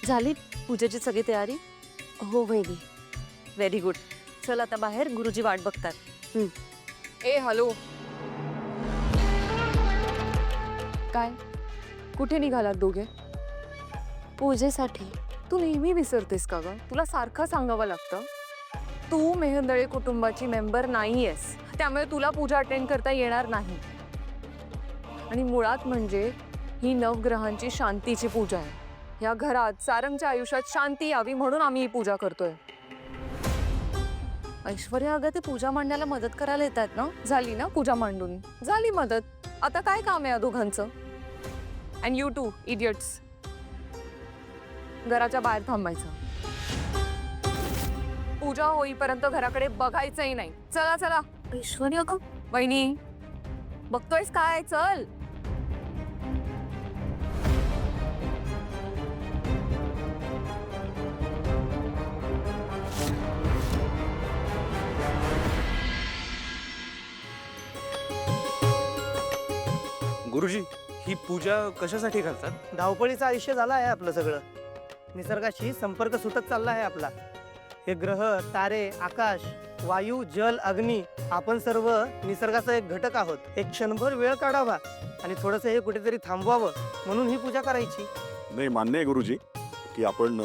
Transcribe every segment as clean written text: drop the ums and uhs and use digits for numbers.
झाली पूजेची सगळी तयारी? हो वहिनी. Very good. चल आता बाहेर, गुरुजी वाट बघतात. ए हॅलो, काय कुठे निघालात दोघे? पूजेसाठी. तू नेहमी विसरतेस का ग? तुला सारखं सांगावं लागतं. तू मेहंदळे कुटुंबाची मेंबर नाहीयेस, त्यामुळे तुला पूजा अटेंड करता येणार नाही. आणि मुळात म्हणजे ही नवग्रहांची शांतीची पूजा आहे. या घरात सारंगच्या आयुष्यात शांती यावी म्हणून आम्ही ही पूजा करतोय. ऐश्वर्या, अगं ते पूजा मांडण्याला मदत करायला येतात ना? झाली ना पूजा मांडून? झाली मदत. आता काय काम आहे या दोघांचं? अँड यू टू इडियट्स, घराच्या बाहेर थांबायचं. पूजा होईपर्यंत घराकडे बघायचंही नाही. चला चला. ऐश्वर्या, अगं वहिनी, बघतोयस काय? चल. गुरुजी, ही पूजा कशासाठी करतात? धावपळीचं आयुष्य झालं आहे आपलं सगळं. निसर्गाशी संपर्क सुटत चालला आहे आपला. हे ग्रह, तारे, आकाश, वायू, जल, अग्नी, आपण सर्व निसर्गाचा एक घटक आहोत. एक क्षणभर वेळ काढावा आणि थोडंसं हे कुठेतरी थांबवावं म्हणून ही पूजा करायची. नाही, मान्य आहे गुरुजी की आपण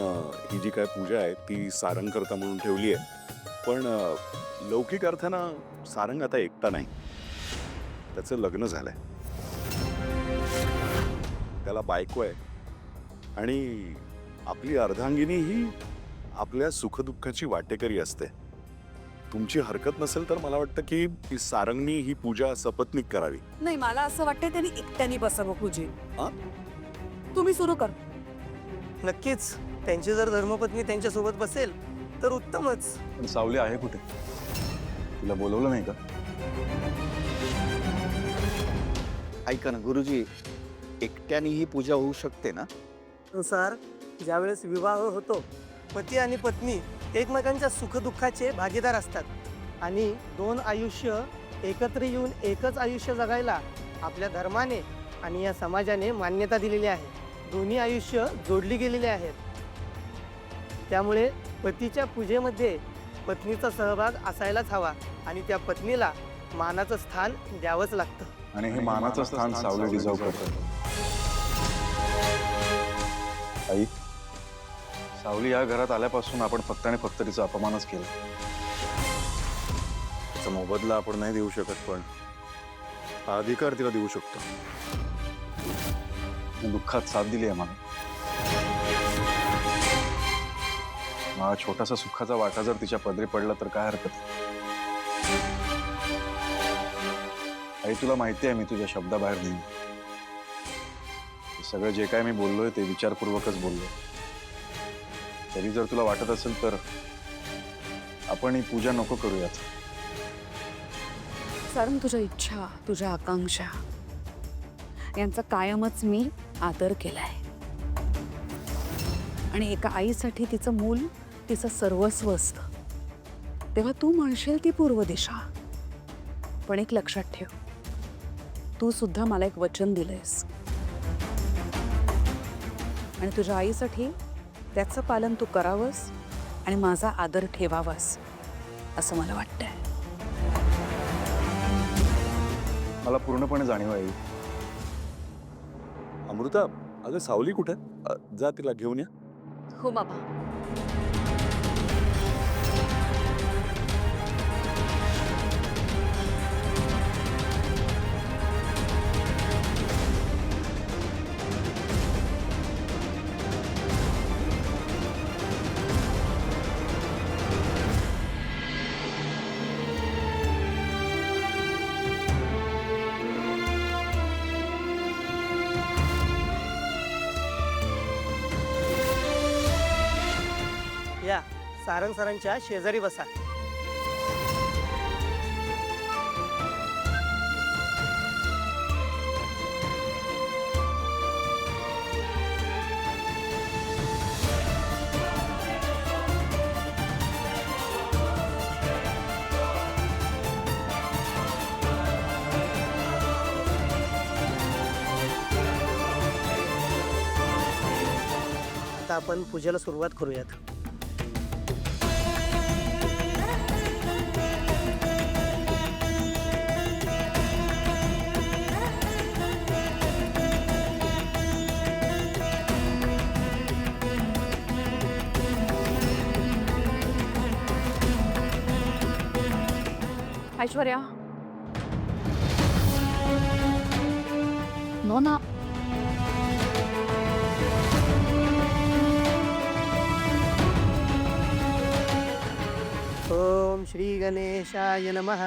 ही जी काय पूजा आहे ती सारंग करता म्हणून ठेवली आहे. पण लौकिक अर्थानं सारंग आता एकटा नाही, त्याचं लग्न झालंय, त्याला बायको आहे आणि आपली अर्धांगिनी ही आपल्या सुखदुःखाची वाटेकरी असते. तुमची हरकत नसेल तर मला वाटतं की सारंगनी ही पूजा सपत्नीक करावी. नाही, मला असं वाटतं त्यांनी एकट्याने बसावं पूजे. हा? तुम्ही सुरू कर. नक्कीच त्यांची जर धर्मपत्नी त्यांच्यासोबत बसेल तर उत्तमच. पण सावली आहे कुठे? तिला बोलवलं नाही का? ऐका ना गुरुजी, एकट्याने ही पूजा होऊ शकते ना? नुसार ज्यावेळेस विवाह होतो, पती आणि पत्नी एकमेकांच्या सुखदुःखाचे भागीदार असतात आणि दोन आयुष्य एकत्र येऊन एकच आयुष्य जगायला आपल्या धर्माने आणि या समाजाने मान्यता दिलेली आहे. दोन्ही आयुष्य जोडली गेलेली आहेत. त्यामुळे पतीच्या पूजेमध्ये पत्नीचा सहभाग असायलाच हवा आणि त्या पत्नीला मानाचं स्थान द्यावंच लागतं. आणि हे मानाचं स्थान सावली डिझर्व करतं. आई, सावली या घरात आल्यापासून आपण फक्त आणि फक्त तिचा अपमानच केला. त्याचा मोबदला आपण नाही देऊ शकत, पण हा अधिकार तिला देऊ शकतो. दुःखात साथ दिली आहे मला. माझा छोटासा सुखाचा वाटा जर तिच्या पदरी पडला तर काय हरकत आहे? आई, तुला माहिती आहे मी तुझ्या शब्दाबाहेर नाही. सगळं जे काय मी बोललोय ते विचारपूर्वकच बोललोय. तरी जर तुला वाटत असेल तर आपण ही पूजा नको करूयात. सारंग, तुझ्या इच्छा, तुझ्या आकांक्षा यांचा कायमच मी आदर केलाय. आणि एका आईसाठी तिचं मूल तिचं सर्वस्व असतं. तेव्हा तू म्हणशील ती पूर्व दिशा. पण एक लक्षात ठेव, तू सुद्धा मला एक वचन दिलंयस आणि तुझ्या आईसाठी त्याचं पालन तू करावंस आणि माझा आदर ठेवावास असं मला वाटतंय. मला पूर्णपणे जाणीव आहे. अमृता, अगं सावली कुठे? जा तिला घेऊन या. हो बाबा. या सारंग सरांच्या शेजारी बसा. आता आपण पूजेला सुरुवात करूयात. ऐश्वर्या, नो ना. ओम श्री गणेशाय नमः.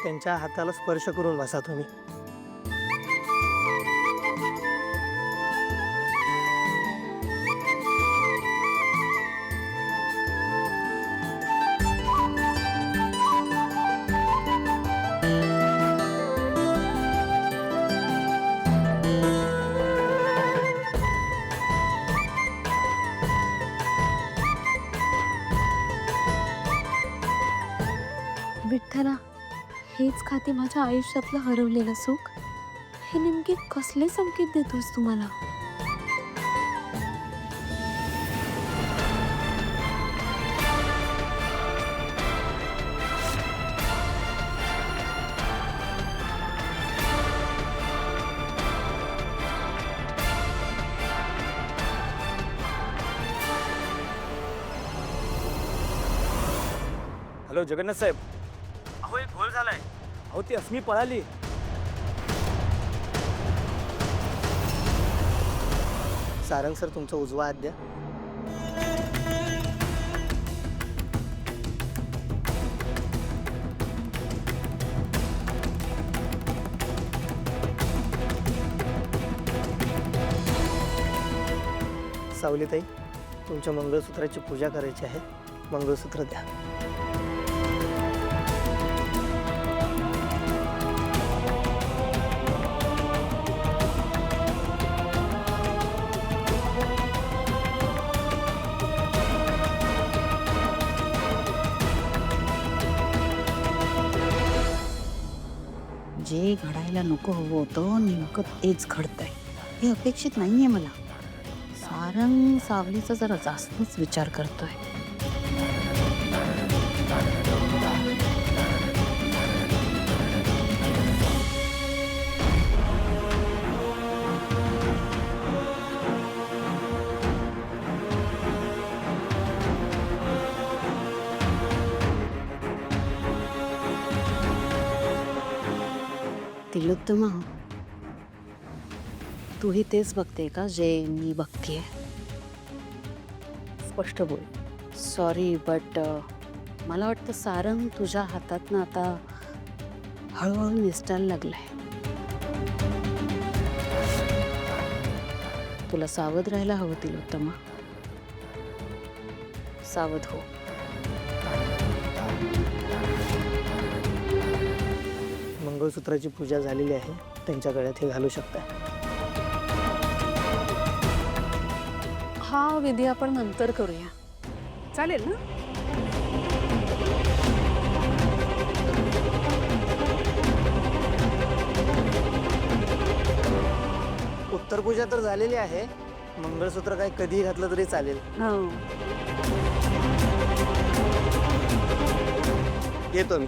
त्यांच्या हाताला स्पर्श करून बसा तुम्ही. विठ्ठला, हेच खाते माझ्या आयुष्यातलं हरवलेलं सुख. हे नेमके कसले संकेत देतोस तू मला? हॅलो जगन्नाथ साहेब. अहो एक गोल झालाय. अहो ती अस्मी पळाली. सारंग सर, तुमचा उजवा हात द्या. सावलीताई, तुमच्या मंगळसूत्राची पूजा करायची आहे. मंगळसूत्र द्या. जे घडायला नको हवं होतं नेमकं तेच घडतंय. हे अपेक्षित नाहीये मला. सारंग सावलीचा जरा जास्तच विचार करतोय. तिलोत्तमा, तूही तेच बघते का जे मी बघतेय? स्पष्ट बोल. सॉरी, बट मला वाटतं सारंग तुझ्या हातातनं आता हळूहळू निसटायला लागलाय. तुला सावध राहायला हवं तिलोत्तमा. सावध हो. मंगळसूत्राची पूजा झालेली आहे. त्यांच्या गळ्यात हे घालू शकता. हा विधी आपण नंतर करूया, चालेल ना? उत्तर पूजा तर झालेली आहे. मंगळसूत्र काय कधीही घातलं तरी चालेल. हो. येतो मी.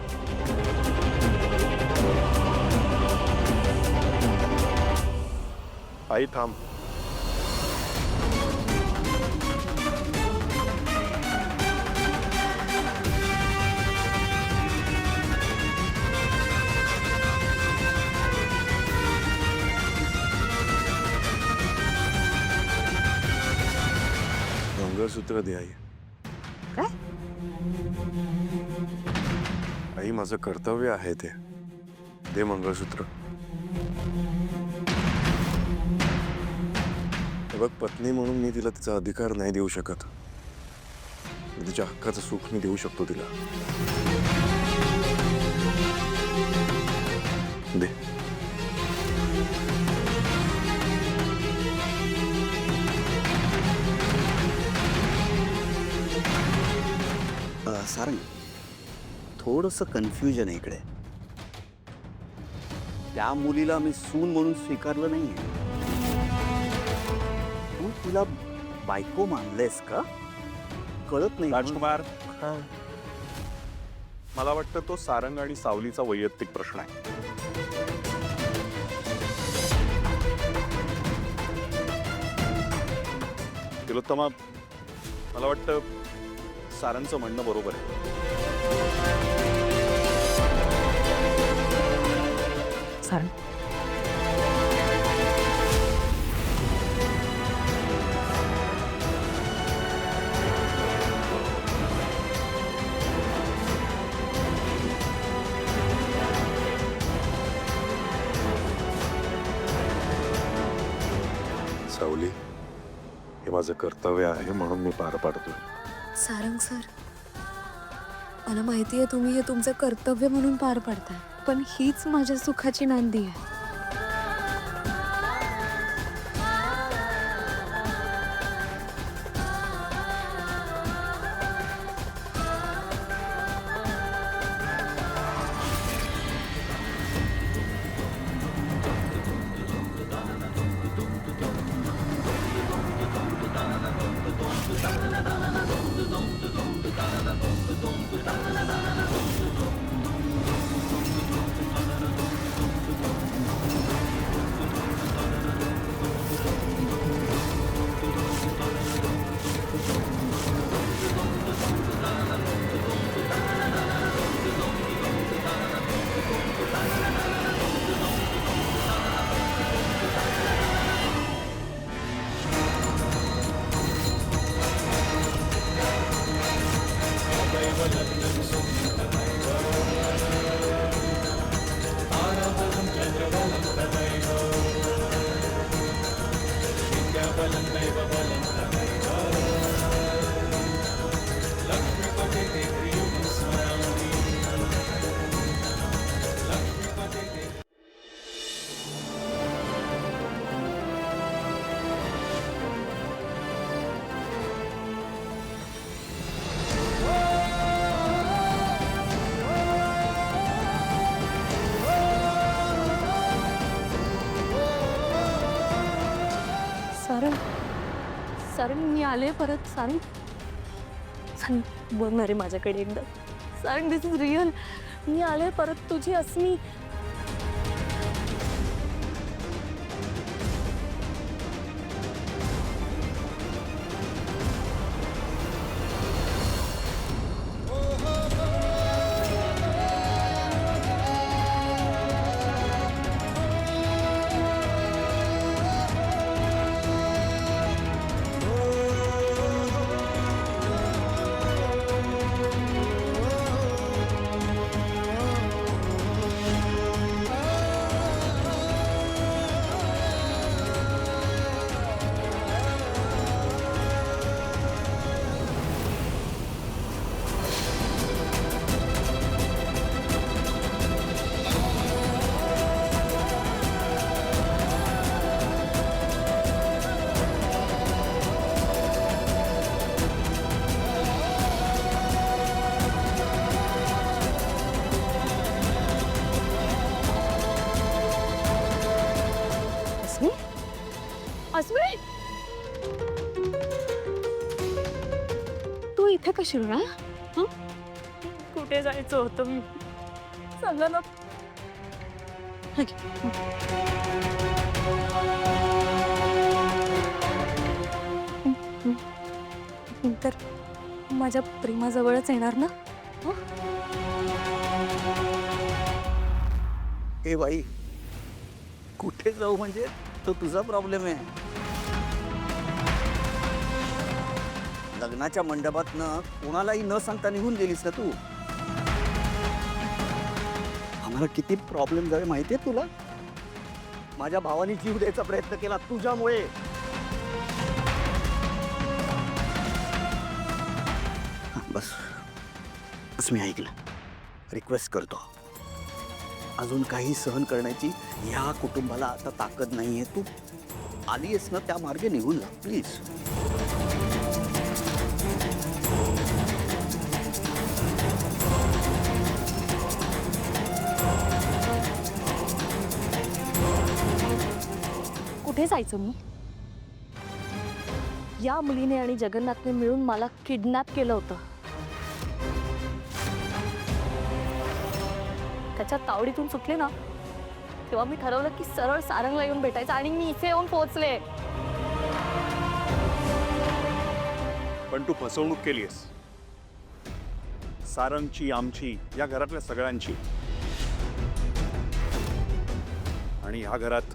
आई थांब. मंगळसूत्र दे आई. काय? आई, माझं कर्तव्य आहे ते. दे मंगळसूत्र. हे बघ, पत्नी म्हणून मी तिला तिचा अधिकार नाही देऊ शकत. तिच्या हक्काचं सुख मी देऊ शकतो तिला. दे. सारंग, थोडंसं कन्फ्युजन आहे इकडे. त्या मुलीला मी सून म्हणून स्वीकारलं नाहीये. तू तिला बायको मानलेस का? कळत नाही. राजकुमार, मला वाटतं तो सारंग आणि सावलीचा वैयक्तिक प्रश्न आहे. तिलोत्तमा, मला वाटतं सारंगचं म्हणणं बरोबर आहे. सारंग, सावली, हे माझं कर्तव्य आहे म्हणून मी पार पाडतोय. सारंग सर, मला माहिती आहे तुम्ही हे तुमचं कर्तव्य म्हणून पार पाडताय, पण हीच माझ्या सुखाची नांदी आहे. सारंग, सारंग मी आले परत. सारंग, सारंग बघ ना रे माझ्याकडे एकदा. सारंग, दिस इज रिअल. मी आले परत, तुझी अस्मी. अस्मी, तू इथे कशी राहा? कुठे जायचं होतं मी? सांगा ना. तर माझ्या प्रेमाजवळच येणार ना? ए बाई, कुठे जाऊ म्हणजे तो तुझा प्रॉब्लेम आहे. लग्नाच्या मंडपातनं कोणालाही न सांगता निघून गेलीस ना तू. आम्हाला किती प्रॉब्लेम झाले माहितीये तुला. माझ्या भावाने जीव द्यायचा प्रयत्न केला तुझ्यामुळे. बस बस, मी ऐकलं. रिक्वेस्ट करतो, अजून काही सहन करण्याची ह्या कुटुंबाला आता ताकद नाहीये. तू आलीयस ना, त्या मार्गे निघून जा प्लीज. कुठे जायचं मी? या मुलीने आणि जगन्नाथने मिळून मला किडनॅप केलं होतं. त्याच्या तावडीतून सुटले ना, तेव्हा मी ठरवलं की सरळ सारंगला येऊन भेटायचं आणि मी इथे येऊन पोहोचले. पण तू फसवणूक केलीस, सारंगची, आमची, या घरातल्या सगळ्यांची. आणि ह्या घरात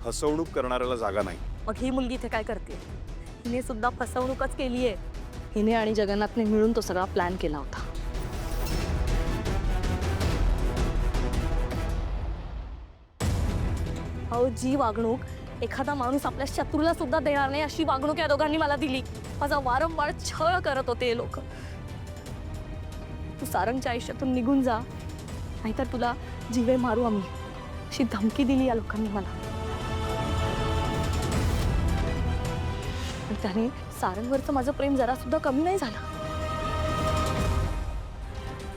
फसवणूक करणाऱ्याला जागा नाही. मग ही मुलगी इथे काय करते? हिने सुद्धा फसवणूकच केली आहे. हिने आणि जगन्नाथने मिळून तो सगळा प्लॅन केला होता. अहो, जी वागणूक एखादा माणूस आपल्या शत्रूला सुद्धा देणार नाही अशी वागणूक या दोघांनी मला दिली. माझा वारंवार छळ करत होते हे लोक. तू सारंगच्या आयुष्यातून निघून जा, नाहीतर तुला जीवे मारू आम्ही, अशी धमकी दिली या लोकांनी मला. पण त्याने सारंगवरचं माझं प्रेम जरा सुद्धा कमी नाही झालं,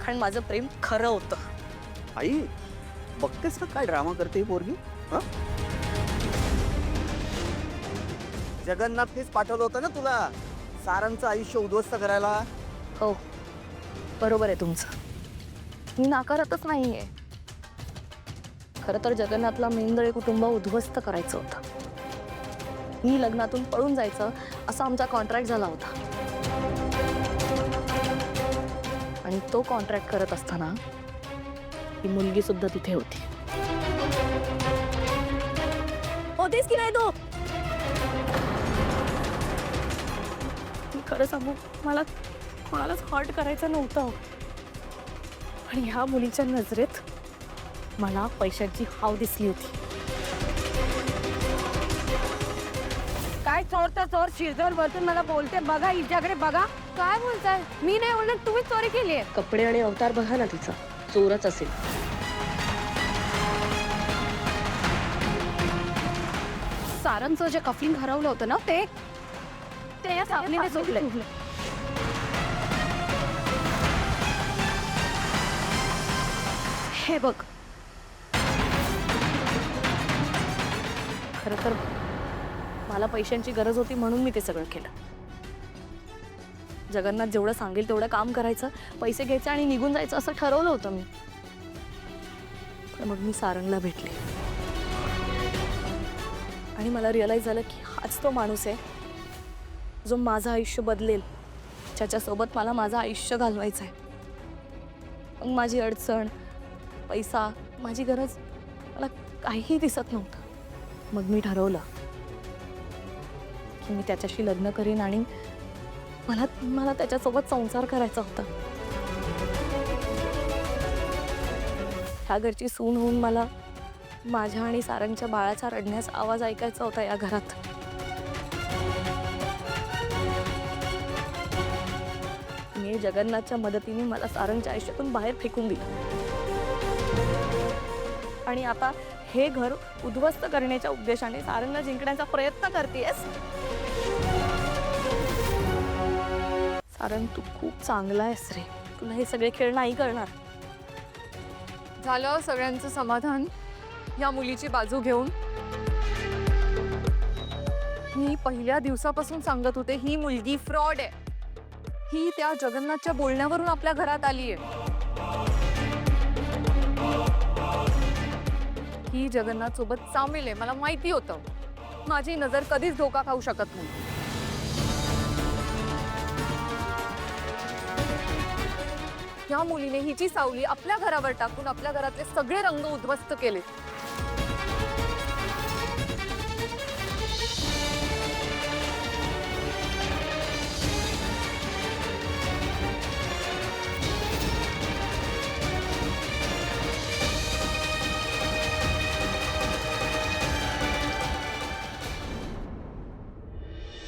कारण माझं प्रेम खरं होतं. आई, बघतेस का काय ड्रामा करते ही पोरगी? हं? जगन्नाथनेच पाठवलं होतं ना तुला सारंगचं आयुष्य उद्ध्वस्त करायला. हो, बरोबर आहे तुमचं. मी नाकारतच नाहीये. खरं तर जगन्नाथला मेंदळे कुटुंब उद्ध्वस्त करायचं होतं. मी लग्नातून पळून जायचं असा आमचा कॉन्ट्रॅक्ट झाला होता. आणि तो कॉन्ट्रॅक्ट करत असताना ही मुलगी सुद्धा तिथे होती. होतीस की नाही तू? मी खरं सांगू, मला कोणालाच हर्ट करायचं नव्हतं, पण ह्या मुलीच्या नजरेत मला पैशाची हाव दिसली होती. काय चोरता चोर शिरजोर बसून मला बोलते, बघा हिच्याकडे बघा. काय बोलताय? मी नाही बोलणार, तुम्हीच चोरी केली आहे. कपडे आणि अवतार बघा ना, तिचा चोरच असेल. सारंगचं जे कफलिंग हरवलं होतं ना, ते या सावलीने चोरलंय. हे बघ, खरं तर मला पैशांची गरज होती म्हणून मी ते सगळं केलं. जगन्नाथ जेवढं सांगेल तेवढं काम करायचं, पैसे घ्यायचे आणि निघून जायचं असं ठरवलं होतं मी. पण मग मी सारंगला भेटले आणि मला रिअलाइज झालं की हाच तो माणूस आहे जो माझं आयुष्य बदलेल, ज्याच्यासोबत मला माझं आयुष्य घालवायचं आहे. मग माझी अडचण, पैसा, माझी गरज मला काहीही दिसत नव्हतं. मग मी ठरवलं की मी त्याच्याशी लग्न करीन आणि मला त्याच्यासोबत संसार करायचा होता. ह्या घरची सून होऊन मला माझ्या आणि सारंगच्या बाळाचा रडण्याचा आवाज ऐकायचा होता या घरात. मी जगन्नाथच्या मदतीने मला सारंगच्या आयुष्यातून बाहेर फेकून दिलं आणि आता हे घर उद्ध्वस्त करण्याच्या उद्देशाने सारंगला जिंकण्याचा प्रयत्न करतेस. सारंग, तू खूप चांगला आहेस रे. तुला हे सगळे खेळ नाही करणार. झालं सगळ्यांचं समाधान या मुलीची बाजू घेऊन. मी पहिल्या दिवसापासून सांगत होते, ही मुलगी फ्रॉड आहे. ही त्या जगन्नाथच्या बोलण्यावरून आपल्या घरात आली आहे. ही जगन्नाथ सोबत सामील आहे. मला माहिती होतं. माझी नजर कधीच धोका खाऊ शकत नाही. या मुलीने हिची सावली आपल्या घरावर टाकून आपल्या घरातले सगळे रंग उद्ध्वस्त केले.